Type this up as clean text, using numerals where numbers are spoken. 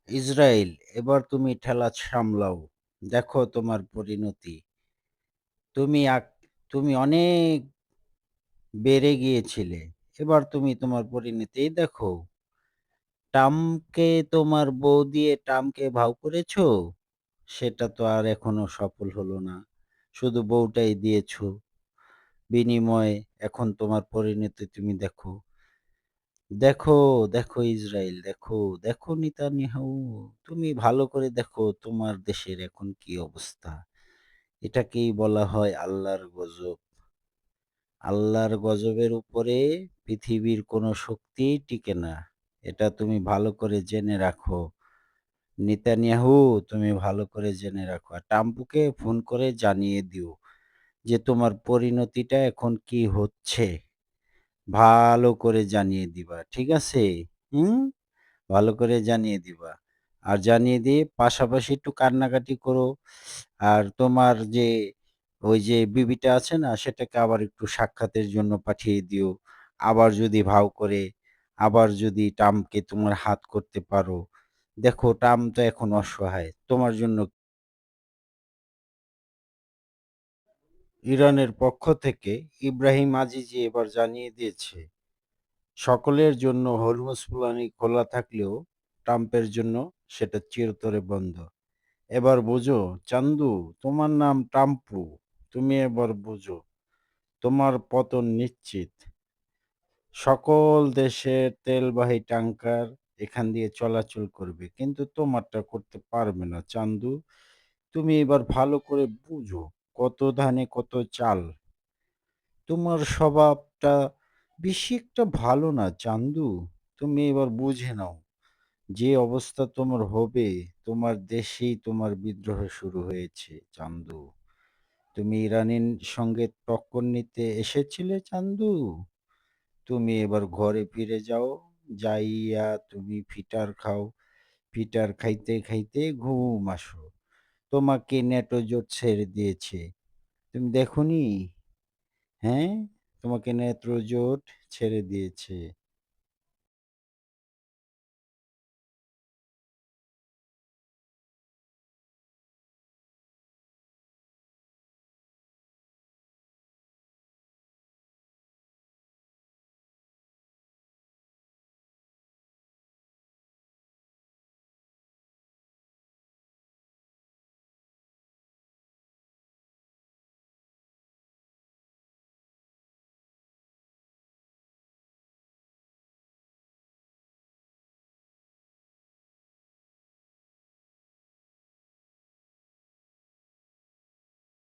Israel, এবার তুমি ঠেলা সামলাও। দেখো তোমার পরিণতি। তুমি আক তুমি অনেক বেড়ে গিয়েছিলে। এবার তুমি তোমার পরিণতি এই দেখো। ট্রাম্পকে তোমার বউ দিয়ে ট্রাম্পকে ভাও করেছো? সেটা তো আর এখনো সফল হলো না। শুধু বউটাই দিয়েছো। বিনিময়ে এখন তোমার পরিণতি তুমি দেখো। দেখো, দেখো ইসরায়েল দেখো, দেখো নেতানিয়াহু। তুমি ভালো করে দেখো তোমার দেশের এখন কি অবস্থা। এটাকেই বলা হয় আল্লাহর গজব। আল্লাহর গজবের উপরে পৃথিবীর কোনো শক্তিই টিকে না। এটা তুমি ভালো করে জেনে রাখো। নেতানিয়াহু, তুমি ভালো করে জেনে রাখো। আর ট্রাম্পকে ফোন করে জানিয়ে দিও যে তোমার পরিণতিটা এখন কি হচ্ছে। ভালো করে জানিয়ে দিবা। ঠিক আছে? হুম? ভালো করে জানিয়ে দিবা। আর জানিয়ে দিয়ে পাশাপাশি একটু কান্নাকাটি করো। আর তোমার যে ওই যে বিবিটা আছে না সেটাকে আবার একটু সাক্ষাতের জন্য পাঠিয়ে দিও। আবার যদি ভাও করে, আবার যদি ট্রাম্পকে তোমার হাত করতে পারো। দেখো ট্রাম্প তো এখন অসহায়। তোমার জন্য ইরানের পক্ষ থেকে ইব্রাহিম আজিজি এবার জানিয়ে দিয়েছে সকলের জন্য হরমুজ শুনানি খোলা থাকলেও ট্রাম্পের জন্য সেটা চিরতরে বন্ধ। এবার বোঝো চান্দু, তোমার নাম ট্রাম্পু। তুমি এবার বোঝো তোমার পতন নিশ্চিত। সকল দেশের তেলবাহী ট্যাংকার এখান দিয়ে চলাচল করবে কিন্তু তোমারটা করতে পারবে না চান্দু। তুমি এবার ভালো করে বুঝো কত ধানে কত চাল। তোমার স্বভাবটা বেশি একটা ভালো না চান্দু। তুমি এবার বুঝে নাও যে অবস্থা তোমার হবে। তোমার দেশেই তোমার বিদ্রোহ শুরু হয়েছে চান্দু। তুমি ইরানের সঙ্গে টক্কর নিতে এসেছিলে চান্দু। তুমি এবার ঘরে ফিরে যাও। যাইয়া তুমি ফিটার খাও। ফিটার খাইতে খাইতে ঘুম আসো। তোমাকে নেটো জোট ছেড়ে দিয়েছে। তুমি দেখোনি? হ্যাঁ, তোমাকে নেত্রজোট ছেড়ে দিয়েছে।